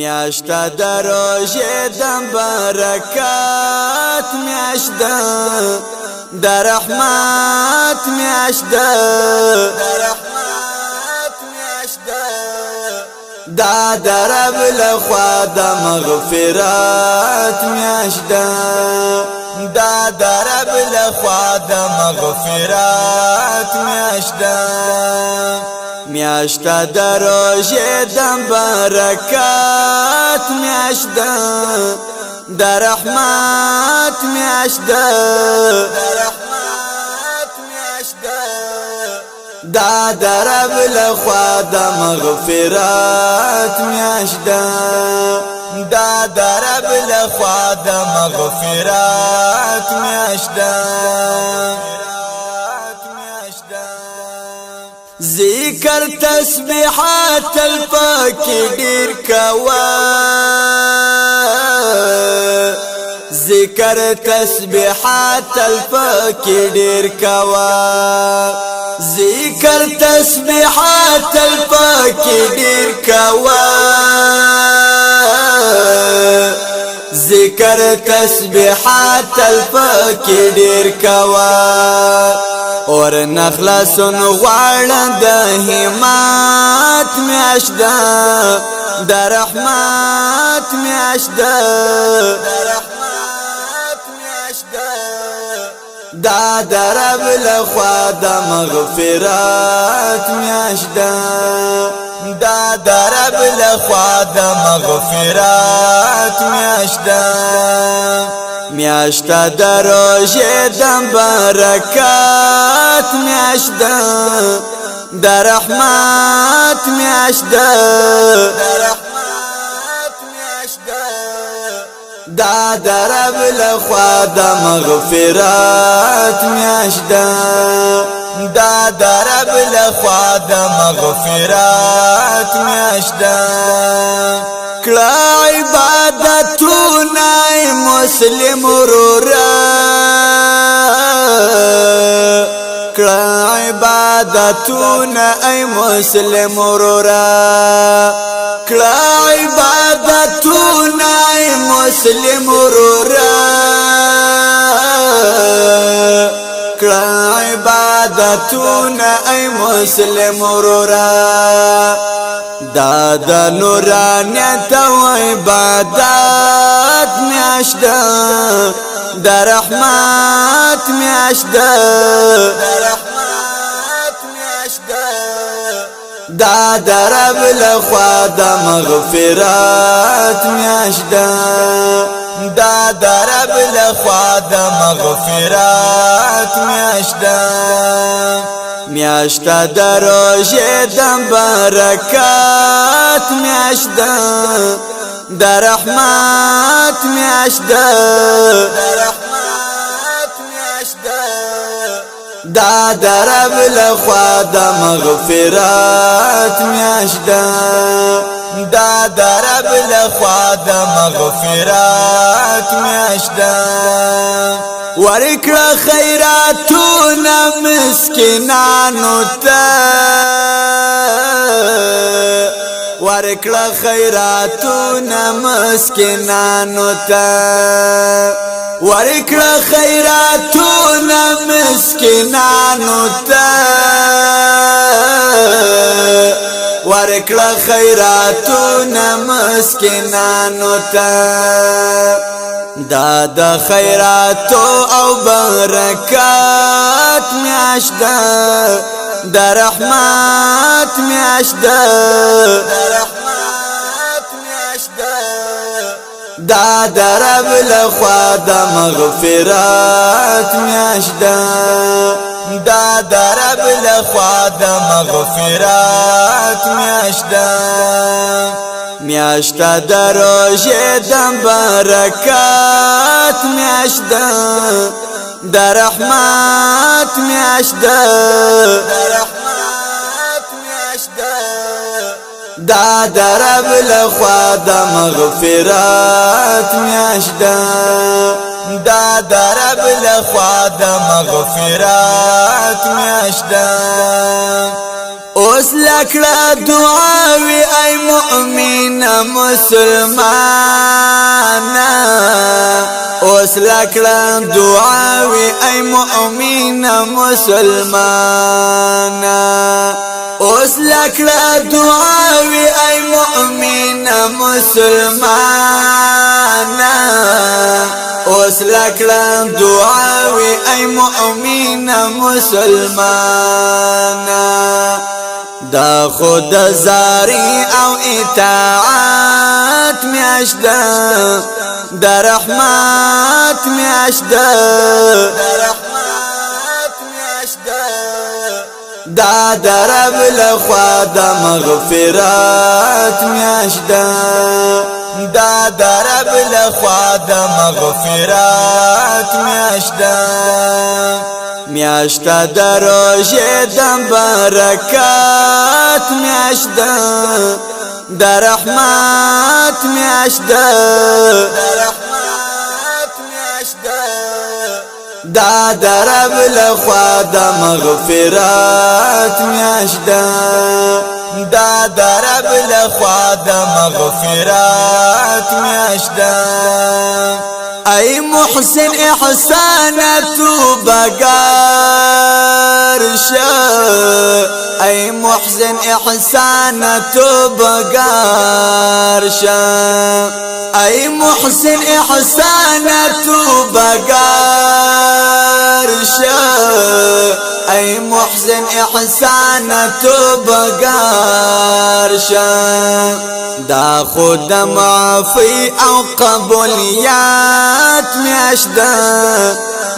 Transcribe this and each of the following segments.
میاشتا د روژې د برکات میاشتا د رحمت میاشتا دا د رب لخوا د مغفرت میاشتا دا د رب لخوا د مغفرت میاشتا میاشتا د روژې د برکات میاشتا د رحمت میاشتا دا د رب لخوا د مغفرت میاشتا دا د رب لخوا د مغفرت میاشتا ذکر تسبیحات الپاکی ډیر کوا ذکر تسبیحات الپاکی ډیر کوا ذکر تسبیحات الپاکی ډیر کوا ذکر تسبیحات الپاکی ډیر کوا اور نخلصن غواړه د همت میاشتا د رحمت میاشتا دا د رب لخوا د مغفرت میاشتا دا د رب لخوا د مغفرت میاشتا میاشتا د روژې د برکات میاشتا د رحمت میاشتا دا د رب لخوا د مغفرت میاشتا دا د رب لخوا د مغفرت میاشتا کړه عبادتونه مسلم ورورا کړه عبادتونه ای مسلم ورورا کړه عبادتونه ای مسلم ورورا کړه عبادتونه ای مسلم ورورا دا د نورانیت و عبادت میاشتا د رحمت میاشتا دا د رب لخوا د مغفرت میاشتا دا د رب لخوا د مغفرت میاشتا میاشتا د روژې د برکات میاشتا د رحمت میاشتا دا د رب لخوا د مغفرت میاشتا دا د رب لخوا د مغفرت میاشتا ورکړه خیراتونه مسکینانو ته ورکړه خیراتونه مسکینانو ته ورکړه خیراتونه مسکینانو ته ورکړه خیراتونه مسکینانو ته دا د خیراتو او برکات میاشتا د رحمت میاشتا دا د رب لخوا د مغفرت میاشتا دا د رب لخوا د مغفرت میاشتا میاشتا د روژې د برکات میاشتا د رحمت میاشتا دا د رب لخوا د مغفرت میاشتا دا د رب لخوا د مغفرت میاشتا اوس لکړه دعاوي ای مؤمن مسلمان اوس لکړه دعاوي ای مؤمن مسلمان اوس لکړه دعاوي ای مؤمن مسلمان اوس لکړه دعاوي ای مؤمن مسلمان دا خود زاری او اطاعت میاشده دا رحمت میاشده دا درب لخوا دا مغفرات میاشده دا درب لخوا دا مغفرات میاشده میاشته دا روژه دا برکات میاشده دا رحمت میاشده دا درب لخوا دا مغفرات میاشده دا درب لخوا دا مغفرات میاشده ای محسن احسانت بگار شه ای محسن احسانت بگار شه ای محسن احسانت بگار شه ای محسن احسانت بگار شه دا خود معافی او قبولیات میاشده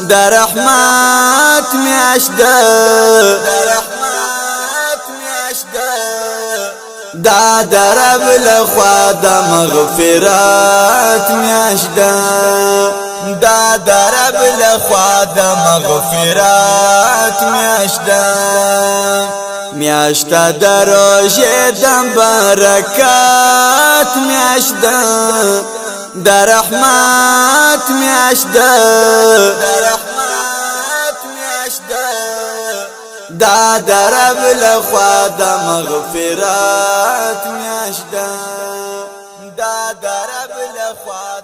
دا رحمت میاشده دا درب لخوا دا مغفرات میاشده دا درب لخوا دا مغفرات میاشده میاشته دا روژه دا برکات میاشده دا رحمت میاشده دا درب لخوا دا مغفرات میاشده دا درب لخوا